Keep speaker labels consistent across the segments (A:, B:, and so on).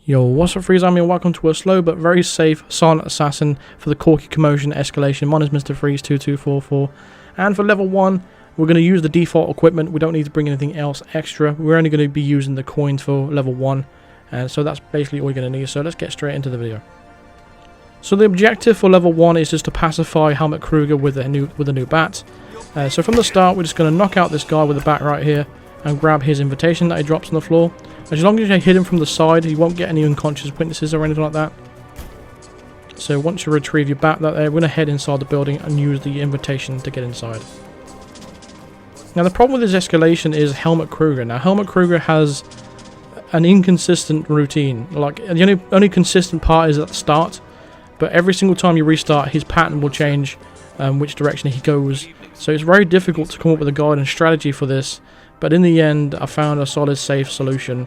A: Yo, what's up Freeze Army and welcome to a slow but very safe silent assassin for the Corky Commotion Escalation. Mine is Mr. Freeze 2244, and for level 1 we're going to use the default equipment. We don't need to bring anything else extra. We're only going to be using the coins for level 1, and so that's basically all you're going to need. So let's get straight into the video. So the objective for level 1 is just to pacify Helmut Kruger with a new bat. So from the start we're just going to knock out this guy with the bat right here and grab his invitation that he drops on the floor. As long as you hit him from the side, you won't get any unconscious witnesses or anything like that. So once you retrieve your bat, we're going to head inside the building and use the invitation to get inside. Now the problem with this escalation is Helmut Kruger. Now Helmut Kruger has an inconsistent routine. Like the only consistent part is at the start, but every single time you restart, his pattern will change, which direction he goes. So it's very difficult to come up with a guide and strategy for this. But in the end, I found a solid, safe solution,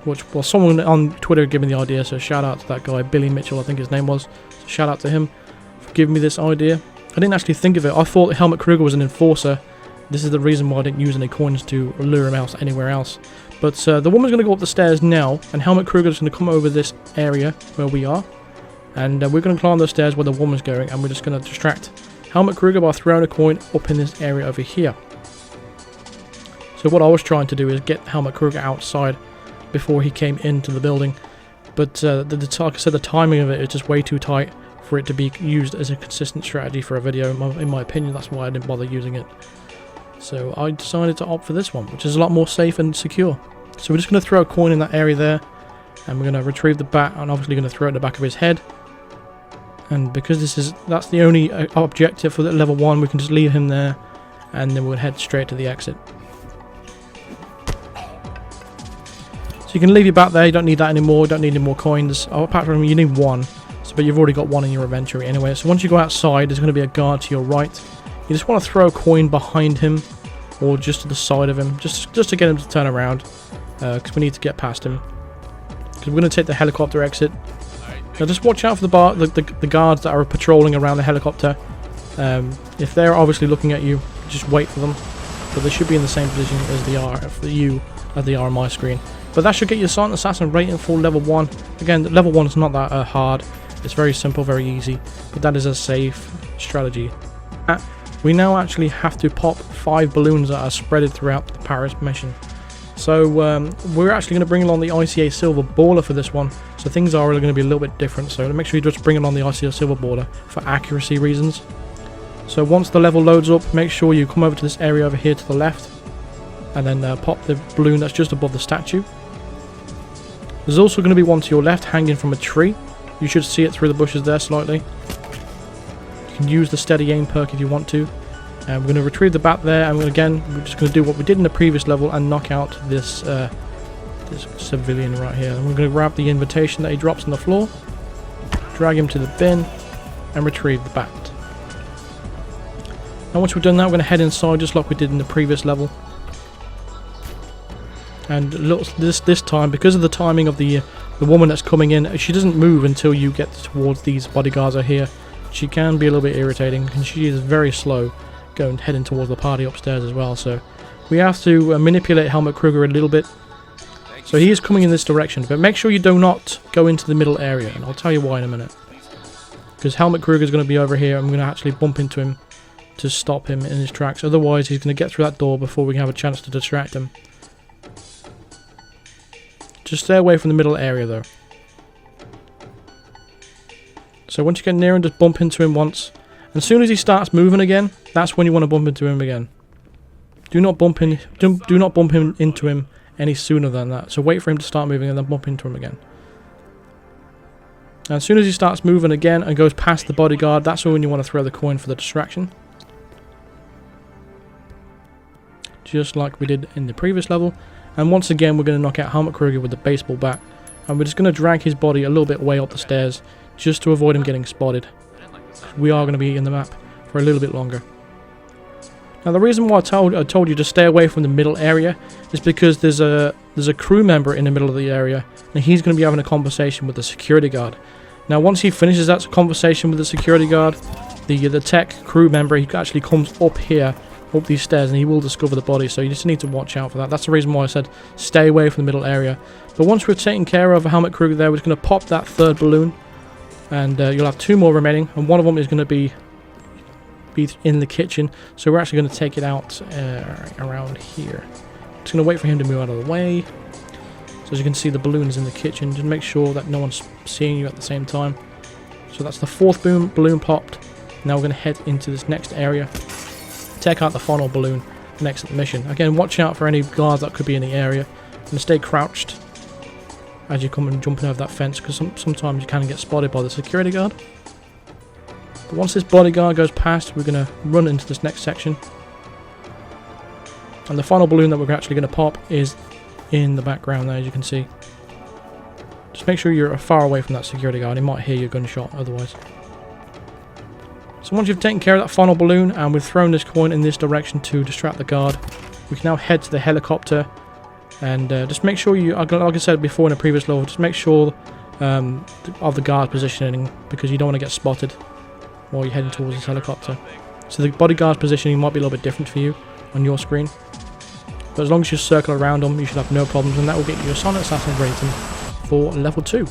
A: which was someone on Twitter gave me the idea, so shout out to that guy, Billy Mitchell, I think his name was. So shout out to him for giving me this idea. I didn't actually think of it. I thought Helmut Kruger was an enforcer. This is the reason why I didn't use any coins to lure him out anywhere else. But the woman's going to go up the stairs now, and Helmut Kruger is going to come over this area where we are. And we're going to climb the stairs where the woman's going, and we're just going to distract Helmut Kruger by throwing a coin up in this area over here. So what I was trying to do is get Helmut Kruger outside before he came into the building. But like I said, the timing of it is just way too tight for it to be used as a consistent strategy for a video. In my opinion, that's why I didn't bother using it. So I decided to opt for this one, which is a lot more safe and secure. So we're just going to throw a coin in that area there, and we're going to retrieve the bat, and obviously going to throw it at the back of his head. And because that's the only objective for the level 1, we can just leave him there, and then we'll head straight to the exit. You can leave your bat there, you don't need that anymore, you don't need any more coins. Oh, apart from you need 1, but you've already got 1 in your inventory anyway. So once you go outside, there's going to be a guard to your right. You just want to throw a coin behind him, or just to the side of him, just to get him to turn around, because we need to get past him. Because we're going to take the helicopter exit. Now just watch out for the guards that are patrolling around the helicopter. If they're obviously looking at you, just wait for them. But they should be in the same position as they are for you, as they are on my screen. But that should get your Silent Assassin rating for level 1. Again, level 1 is not that hard. It's very simple, very easy. But that is a safe strategy. We now actually have to pop 5 balloons that are spreaded throughout the Paris mission. So we're actually going to bring along the ICA Silver Baller for this one. So things are really going to be a little bit different. So make sure you just bring along the ICA Silver Baller for accuracy reasons. So once the level loads up, make sure you come over to this area over here to the left. And then pop the balloon that's just above the statue. There's also going to be one to your left hanging from a tree. You should see it through the bushes there slightly. You can use the steady aim perk if you want to. And we're going to retrieve the bat there, and again we're just going to do what we did in the previous level and knock out this this civilian right here. And we're going to grab the invitation that he drops on the floor, drag him to the bin, and retrieve the bat. Now once we've done that, we're going to head inside just like we did in the previous level. And this time, because of the timing of the woman that's coming in, she doesn't move until you get towards these bodyguards are here. She can be a little bit irritating, and she is very slow heading towards the party upstairs as well. So we have to manipulate Helmut Kruger a little bit. So he is coming in this direction, but make sure you do not go into the middle area, and I'll tell you why in a minute. Because Helmut Kruger is going to be over here, and I'm going to actually bump into him to stop him in his tracks. Otherwise, he's going to get through that door before we can have a chance to distract him. Just stay away from the middle area though. So once you get near him, just bump into him once. And as soon as he starts moving again, that's when you want to bump into him again. Do not bump into him any sooner than that. So wait for him to start moving and then bump into him again. And as soon as he starts moving again and goes past the bodyguard, that's when you want to throw the coin for the distraction. Just like we did in the previous level. And once again, we're going to knock out Helmut Kruger with the baseball bat. And we're just going to drag his body a little bit way up the stairs, just to avoid him getting spotted. We are going to be in the map for a little bit longer. Now the reason why I told you to stay away from the middle area is because there's a crew member in the middle of the area, and he's going to be having a conversation with the security guard. Now once he finishes that conversation with the security guard, the tech crew member, he actually comes up here, up these stairs, and he will discover the body, so you just need to watch out for that. That's the reason why I said stay away from the middle area. But once we're taking care of Helmut Kruger there, we're just going to pop that third balloon, and you'll have 2 more remaining, and one of them is going to be in the kitchen, so we're actually going to take it out around here. Just going to wait for him to move out of the way. So as you can see, the balloon is in the kitchen. Just make sure that no one's seeing you at the same time. So that's the 4th balloon popped. Now we're going to head into this next area, take out the final balloon, and exit the mission. Again, watch out for any guards that could be in the area, and stay crouched as you come and jumping over that fence, because sometimes you can get spotted by the security guard. But once this bodyguard goes past, we're going to run into this next section. And the final balloon that we're actually going to pop is in the background there, as you can see. Just make sure you're far away from that security guard. He might hear your gunshot otherwise. So once you've taken care of that final balloon and we've thrown this coin in this direction to distract the guard, we can now head to the helicopter. And just make sure you, like I said before in a previous level, just make sure of the guard positioning, because you don't want to get spotted while you're heading towards this helicopter. So the bodyguard's positioning might be a little bit different for you on your screen, but as long as you circle around them, you should have no problems, and that will get you a Silent Assassin rating for level 2.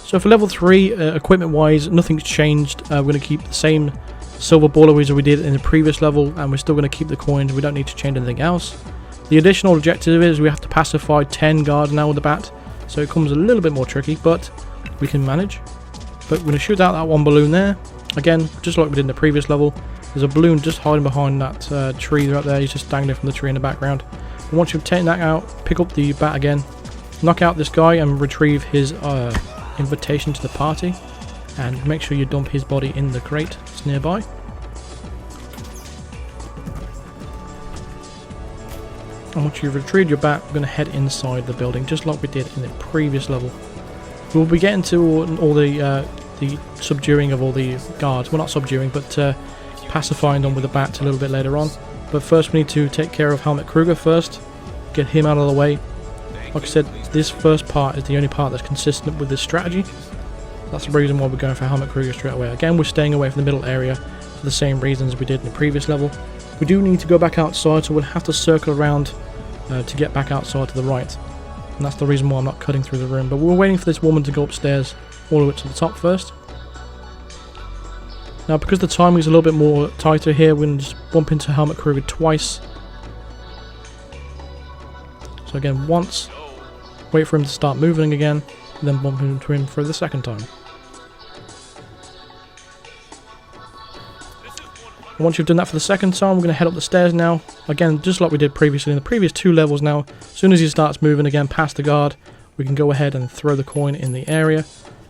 A: So for level 3, equipment wise, nothing's changed. We're going to keep the same silver baller as we did in the previous level, and we're still going to keep the coins. We don't need to change anything else. The additional objective is we have to pacify 10 guards now with the bat, so it comes a little bit more tricky, but we can manage. But we're going to shoot out that 1 balloon there. Again, just like we did in the previous level, there's a balloon just hiding behind that tree right there. He's just dangling from the tree in the background. And once you've taken that out, pick up the bat again, knock out this guy and retrieve his invitation to the party, and make sure you dump his body in the crate that's nearby. And once you've retrieved your bat, we're going to head inside the building, just like we did in the previous level. We'll be getting to all the subduing of all the guards. Well, not subduing, but pacifying them with the bats a little bit later on. But first we need to take care of Helmut Kruger first, get him out of the way. Like I said, this first part is the only part that's consistent with this strategy. That's the reason why we're going for Helmut Kruger straight away. Again, we're staying away from the middle area for the same reasons we did in the previous level. We do need to go back outside, so we'll have to circle around to get back outside to the right. And that's the reason why I'm not cutting through the room. But we're waiting for this woman to go upstairs all the way to the top first. Now, because the timing is a little bit more tighter here, we're going to just bump into Helmut Kruger twice. So again, once, wait for him to start moving again, and then bump into him for the second time. And once you've done that for the second time, we're going to head up the stairs now. Again, just like we did previously in the previous 2 levels now. As soon as he starts moving again past the guard, we can go ahead and throw the coin in the area,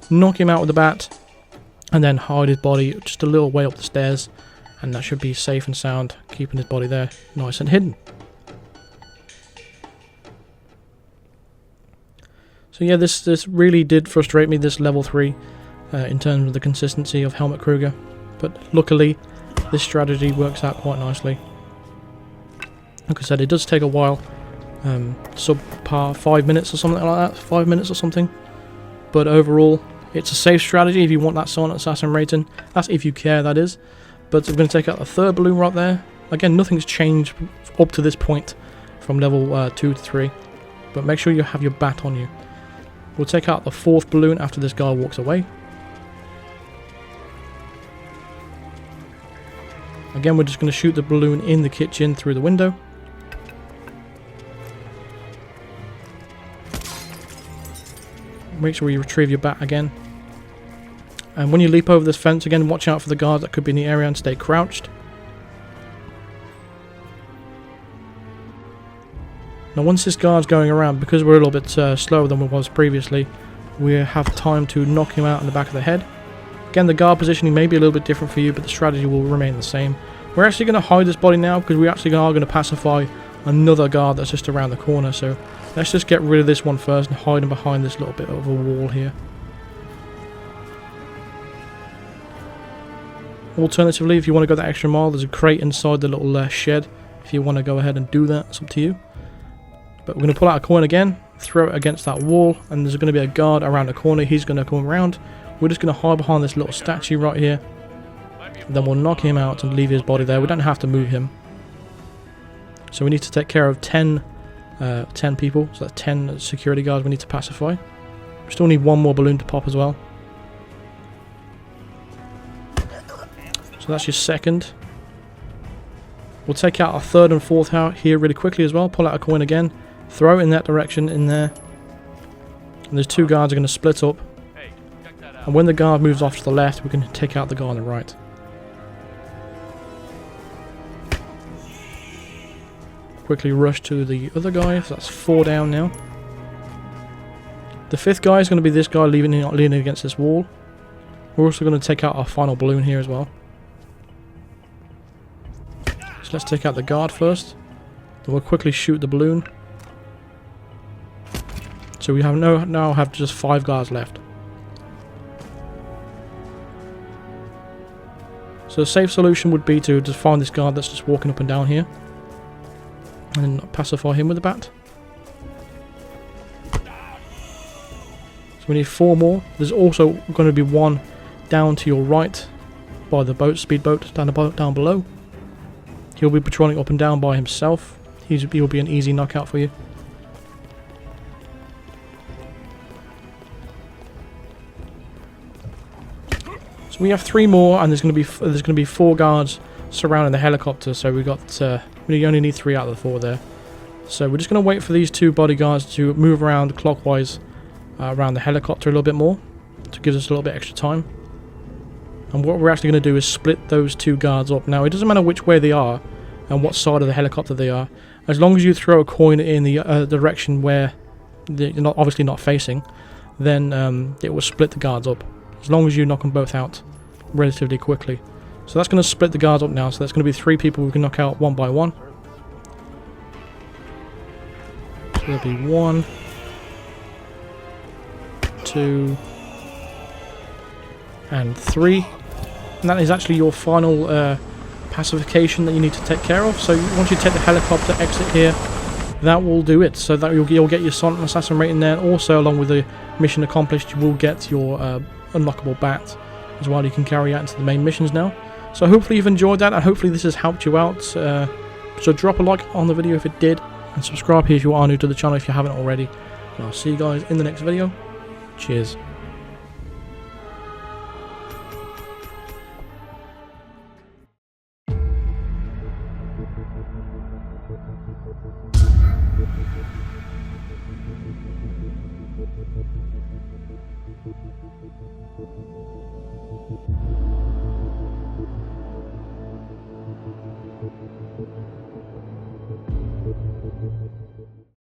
A: knock him out with the bat, and then hide his body just a little way up the stairs, and that should be safe and sound, keeping his body there nice and hidden. So yeah, this really did frustrate me, this level 3, in terms of the consistency of Helmut Kruger, but luckily this strategy works out quite nicely. Like I said, it does take a while, subpar 5 minutes or something like that, 5 minutes or something, but overall it's a safe strategy if you want that Silent Assassin rating. That's if you care, that is. But we're going to take out the 3rd balloon right there. Again, nothing's changed up to this point from level 2 to 3, but make sure you have your bat on you. We'll take out the 4th balloon after this guy walks away. Again, we're just going to shoot the balloon in the kitchen through the window. Make sure you retrieve your bat again. And when you leap over this fence, again, watch out for the guards that could be in the area and stay crouched. Now once this guard's going around, because we're a little bit slower than we was previously, we have time to knock him out in the back of the head. Again, the guard positioning may be a little bit different for you, but the strategy will remain the same. We're actually going to hide this body now, because we actually are going to pacify another guard that's just around the corner. So let's just get rid of this one first and hide him behind this little bit of a wall here. Alternatively, if you want to go that extra mile, there's a crate inside the little shed. If you want to go ahead and do that, it's up to you. But we're going to pull out a coin again, throw it against that wall, and there's going to be a guard around the corner. He's going to come around. We're just going to hide behind this little statue right here. And then we'll knock him out and leave his body there. We don't have to move him. So we need to take care of 10 people. So that's 10 security guards we need to pacify. We still need one more balloon to pop as well. So that's your second. We'll take out our third and fourth out here really quickly as well. Pull out a coin again. Throw it in that direction in there. And those two guards are going to split up. And when the guard moves off to the left, we can take out the guard on the right. Quickly rush to the other guy. So that's 4 down now. The fifth guy is going to be this guy leaning against this wall. We're also going to take out our final balloon here as well. So let's take out the guard first. Then we'll quickly shoot the balloon. So we have now have just 5 guards left. So a safe solution would be to just find this guard that's just walking up and down here. And then pacify him with a bat. So we need 4 more. There's also going to be one down to your right by the boat, speedboat down below. He'll be patrolling up and down by himself. He'll be an easy knockout for you. So we have 3 more, and there's going to be 4 guards surrounding the helicopter. So we only need 3 out of the 4 there. So we're just going to wait for these 2 bodyguards to move around clockwise around the helicopter a little bit more, to give us a little bit extra time. And what we're actually going to do is split those 2 guards up. Now, it doesn't matter which way they are and what side of the helicopter they are. As long as you throw a coin in the direction where they're obviously not facing, then it will split the guards up. As long as you knock them both out relatively quickly. So that's going to split the guards up now. So that's going to be 3 people we can knock out one by one. So there'll be 1, 2, and 3. And that is actually your final pacification that you need to take care of. So once you take the helicopter exit here, that will do it. So that you'll get your silent assassin rating there. And also, along with the mission accomplished, you will get your unlockable bat as well. You can carry out into the main missions now. So hopefully you've enjoyed that, and hopefully this has helped you out. So drop a like on the video if it did, and subscribe here if you are new to the channel if you haven't already. And I'll see you guys in the next video. Cheers.